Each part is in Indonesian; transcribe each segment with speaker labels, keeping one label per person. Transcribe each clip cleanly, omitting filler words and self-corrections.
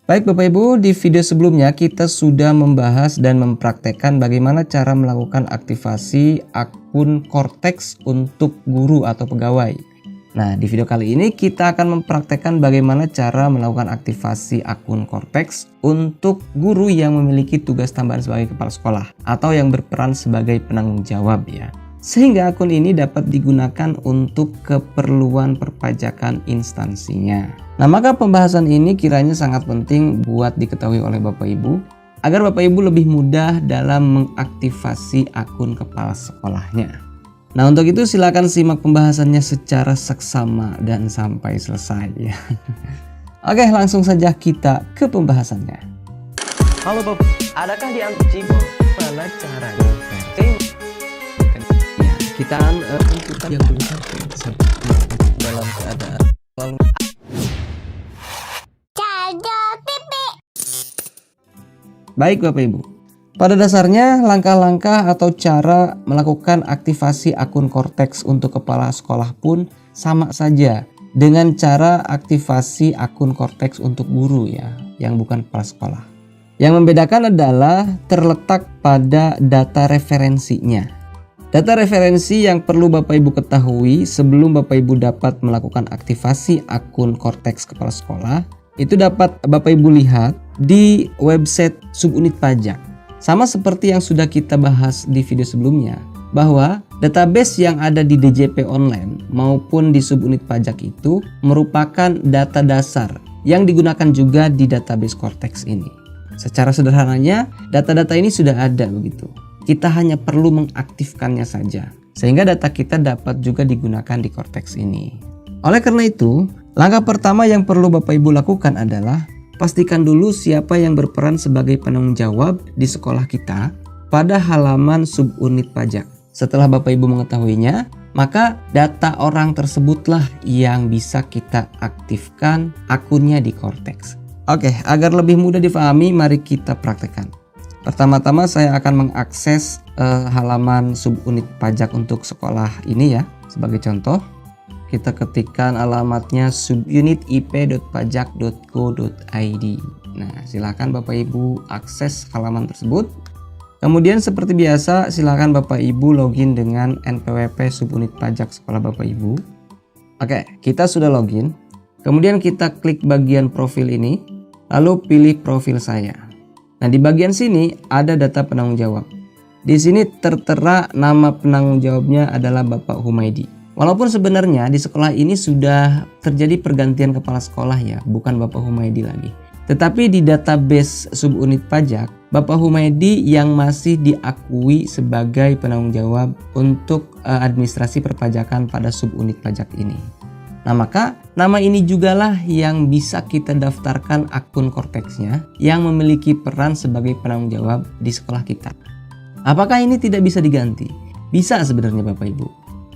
Speaker 1: Baik Bapak Ibu, di video sebelumnya kita sudah membahas dan mempraktekkan bagaimana cara melakukan aktivasi akun Cortex untuk guru atau pegawai. Nah, di video kali ini kita akan mempraktekkan bagaimana cara melakukan aktivasi akun Cortex untuk guru yang memiliki tugas tambahan sebagai kepala sekolah atau yang berperan sebagai penanggung jawab ya. Sehingga akun ini dapat digunakan untuk keperluan perpajakan instansinya. Nah, maka pembahasan ini kiranya sangat penting buat diketahui oleh Bapak Ibu agar Bapak Ibu lebih mudah dalam mengaktifasi akun kepala sekolahnya. Nah, untuk itu silakan simak pembahasannya secara seksama dan sampai selesai ya. Oke, langsung saja kita ke pembahasannya.
Speaker 2: Halo Bapak, adakah di Antucibo mana caranya?
Speaker 1: Kita menentukan yang benar dalam keadaan lalu baik Bapak Ibu. Pada dasarnya langkah-langkah atau cara melakukan aktivasi akun Cortex untuk kepala sekolah pun sama saja dengan cara aktivasi akun Cortex untuk guru ya, yang bukan kepala sekolah. Yang membedakan adalah terletak pada data referensinya. Data referensi yang perlu Bapak Ibu ketahui sebelum Bapak Ibu dapat melakukan aktivasi akun Cortex kepala sekolah itu dapat Bapak Ibu lihat di website subunit pajak. Sama seperti yang sudah kita bahas di video sebelumnya, bahwa database yang ada di DJP online maupun di subunit pajak itu merupakan data dasar yang digunakan juga di database Cortex ini. Secara sederhananya, data-data ini sudah ada begitu. Kita hanya perlu mengaktifkannya saja, sehingga data kita dapat juga digunakan di Cortex ini. Oleh karena itu, langkah pertama yang perlu Bapak Ibu lakukan adalah pastikan dulu siapa yang berperan sebagai penanggung jawab di sekolah kita pada halaman subunit pajak. Setelah Bapak Ibu mengetahuinya, maka data orang tersebutlah yang bisa kita aktifkan akunnya di Cortex. Oke, agar lebih mudah difahami, mari kita praktekkan. Pertama-tama saya akan mengakses halaman subunit pajak untuk sekolah ini ya. Sebagai contoh, kita ketikkan alamatnya subunitip.pajak.go.id. Nah, silakan Bapak Ibu akses halaman tersebut. Kemudian seperti biasa, silakan Bapak Ibu login dengan NPWP subunit pajak sekolah Bapak Ibu. Oke, kita sudah login. Kemudian kita klik bagian profil ini, lalu pilih profil saya. Nah, di bagian sini ada data penanggung jawab. Di sini tertera nama penanggung jawabnya adalah Bapak Humaydi. Walaupun sebenarnya di sekolah ini sudah terjadi pergantian kepala sekolah ya, bukan Bapak Humaydi lagi. Tetapi di database subunit pajak, Bapak Humaydi yang masih diakui sebagai penanggung jawab untuk administrasi perpajakan pada subunit pajak ini. Nah, maka nama ini jugalah yang bisa kita daftarkan akun Cortex-nya yang memiliki peran sebagai penanggung jawab di sekolah kita. Apakah ini tidak bisa diganti? Bisa sebenarnya Bapak Ibu.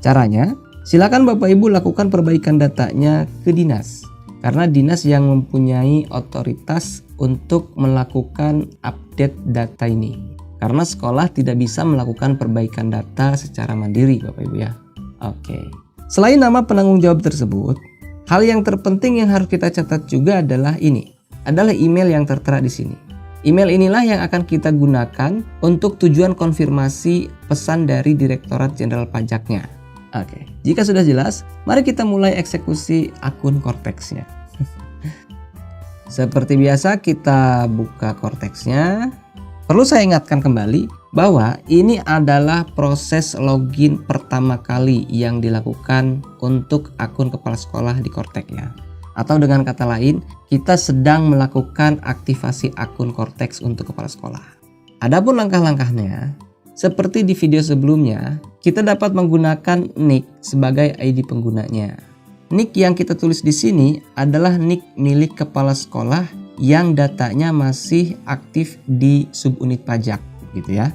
Speaker 1: Caranya, silakan Bapak Ibu lakukan perbaikan datanya ke dinas. Karena dinas yang mempunyai otoritas untuk melakukan update data ini. Karena sekolah tidak bisa melakukan perbaikan data secara mandiri Bapak Ibu ya. Oke. Selain nama penanggung jawab tersebut, hal yang terpenting yang harus kita catat juga adalah ini. Adalah email yang tertera di sini. Email inilah yang akan kita gunakan untuk tujuan konfirmasi pesan dari Direktorat Jenderal Pajaknya. Oke, jika sudah jelas, mari kita mulai eksekusi akun Cortex-nya. Seperti biasa kita buka Cortex-nya. Perlu saya ingatkan kembali bahwa ini adalah proses login pertama kali yang dilakukan untuk akun kepala sekolah di Cortex ya. Atau dengan kata lain, kita sedang melakukan aktivasi akun Cortex untuk kepala sekolah. Adapun langkah-langkahnya, seperti di video sebelumnya, kita dapat menggunakan nick sebagai ID penggunanya. Nick yang kita tulis di sini adalah nick milik kepala sekolah yang datanya masih aktif di subunit pajak gitu ya.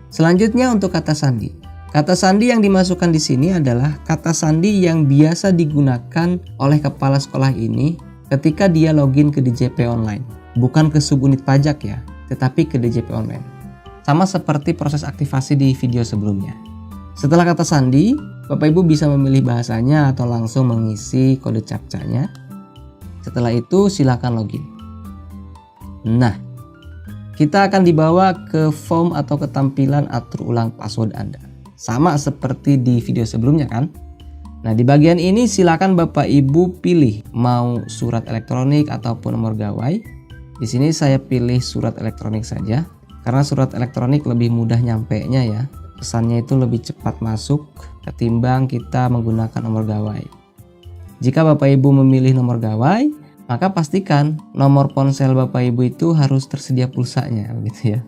Speaker 1: Selanjutnya untuk kata sandi. Kata sandi yang dimasukkan di sini adalah kata sandi yang biasa digunakan oleh kepala sekolah ini ketika dia login ke DJP online. Bukan ke subunit pajak ya, tetapi ke DJP online. Sama seperti proses aktivasi di video sebelumnya. Setelah kata sandi, Bapak Ibu bisa memilih bahasanya atau langsung mengisi kode captcha-nya. Setelah itu silakan login. Nah, kita akan dibawa ke form atau ketampilan atur ulang password Anda. Sama seperti di video sebelumnya kan? Nah, di bagian ini silakan Bapak Ibu pilih mau surat elektronik ataupun nomor gawai. Di sini saya pilih surat elektronik saja karena surat elektronik lebih mudah nyampenya ya. Pesannya itu lebih cepat masuk ketimbang kita menggunakan nomor gawai. Jika Bapak Ibu memilih nomor gawai, maka pastikan nomor ponsel Bapak Ibu itu harus tersedia pulsanya begitu ya.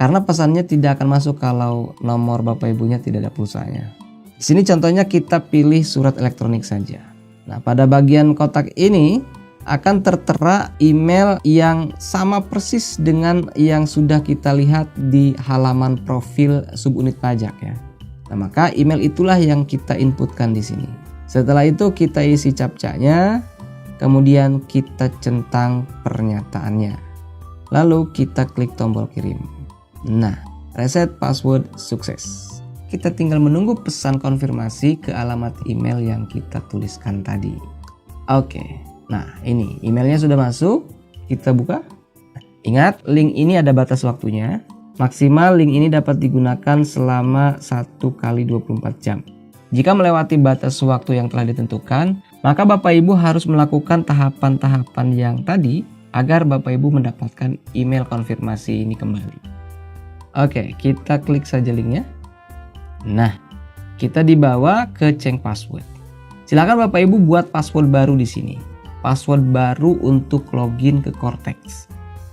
Speaker 1: Karena pesannya tidak akan masuk kalau nomor Bapak Ibunya tidak ada pulsanya. Di sini contohnya kita pilih surat elektronik saja. Nah, pada bagian kotak ini akan tertera email yang sama persis dengan yang sudah kita lihat di halaman profil subunit pajak ya. Nah, maka email itulah yang kita inputkan di sini. Setelah itu kita isi captcha-nya, kemudian kita centang pernyataannya. Lalu kita klik tombol kirim. Nah, reset password sukses. Kita tinggal menunggu pesan konfirmasi ke alamat email yang kita tuliskan tadi. Oke. Nah, ini emailnya sudah masuk, kita buka. Ingat, link ini ada batas waktunya. Maksimal link ini dapat digunakan selama 1 kali 24 jam. Jika melewati batas waktu yang telah ditentukan, maka Bapak Ibu harus melakukan tahapan-tahapan yang tadi agar Bapak Ibu mendapatkan email konfirmasi ini kembali. Oke, kita klik saja linknya. Nah, kita dibawa ke change password. Silakan Bapak Ibu buat password baru di sini. Password baru untuk login ke Cortex.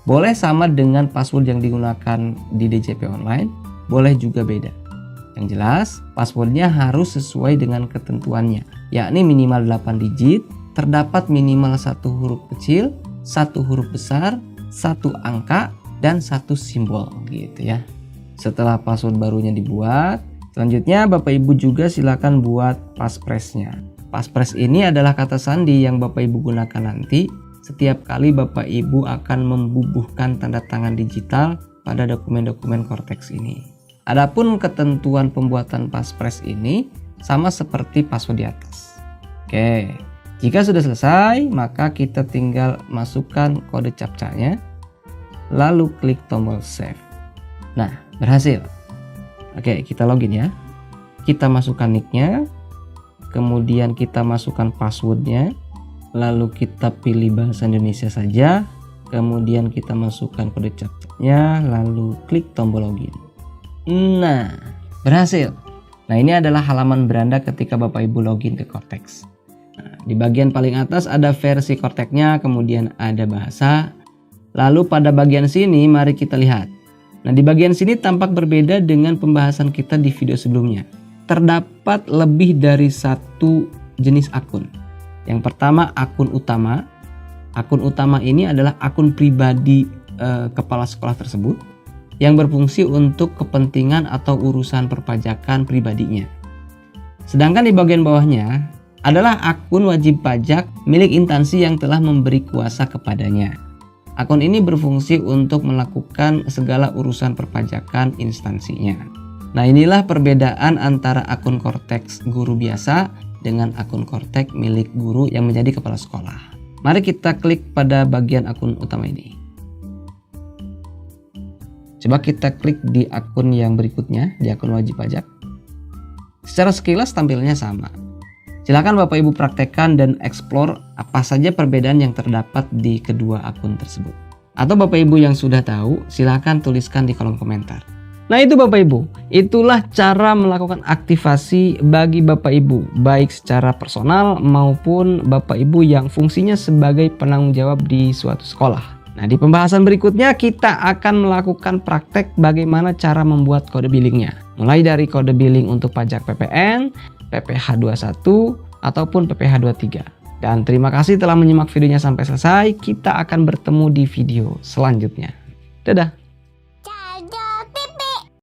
Speaker 1: Boleh sama dengan password yang digunakan di DJP online, boleh juga beda. Yang jelas, passwordnya harus sesuai dengan ketentuannya, yakni minimal 8 digit, terdapat minimal 1 huruf kecil, 1 huruf besar, 1 angka, dan 1 simbol gitu ya. Setelah password barunya dibuat, selanjutnya Bapak Ibu juga silakan buat passphrase-nya. Passphrase ini adalah kata sandi yang Bapak Ibu gunakan nanti setiap kali Bapak Ibu akan membubuhkan tanda tangan digital pada dokumen-dokumen Cortex ini. Adapun ketentuan pembuatan passphrase ini sama seperti password di atas. Oke, jika sudah selesai, maka kita tinggal masukkan kode captcha-nya, lalu klik tombol save. Nah, berhasil. Oke, kita login ya. Kita masukkan nick-nya, kemudian kita masukkan passwordnya, lalu kita pilih bahasa Indonesia saja, kemudian kita masukkan kode captcha-nya, lalu klik tombol login. Nah, berhasil. Nah, ini adalah halaman beranda ketika Bapak Ibu login ke Cortex. Nah, di bagian paling atas ada versi Cortex-nya, kemudian ada bahasa. Lalu pada bagian sini mari kita lihat. Nah, di bagian sini tampak berbeda dengan pembahasan kita di video sebelumnya. Terdapat lebih dari 1 jenis akun. Yang pertama akun utama. Akun utama ini adalah akun pribadi kepala sekolah tersebut yang berfungsi untuk kepentingan atau urusan perpajakan pribadinya. Sedangkan di bagian bawahnya adalah akun wajib pajak milik instansi yang telah memberi kuasa kepadanya. Akun ini berfungsi untuk melakukan segala urusan perpajakan instansinya. Nah, inilah perbedaan antara akun Cortex guru biasa dengan akun Cortex milik guru yang menjadi kepala sekolah. Mari kita klik pada bagian akun utama ini. Coba kita klik di akun yang berikutnya, di akun wajib pajak. Secara sekilas tampilnya sama. Silakan Bapak Ibu praktekkan dan explore apa saja perbedaan yang terdapat di kedua akun tersebut. Atau Bapak Ibu yang sudah tahu, silakan tuliskan di kolom komentar. Nah, itu Bapak Ibu, itulah cara melakukan aktivasi bagi Bapak Ibu, baik secara personal maupun Bapak Ibu yang fungsinya sebagai penanggung jawab di suatu sekolah. Nah, di pembahasan berikutnya kita akan melakukan praktek bagaimana cara membuat kode billingnya. Mulai dari kode billing untuk pajak PPN, PPh 21, ataupun PPh 23. Dan terima kasih telah menyimak videonya sampai selesai. Kita akan bertemu di video selanjutnya. Dadah!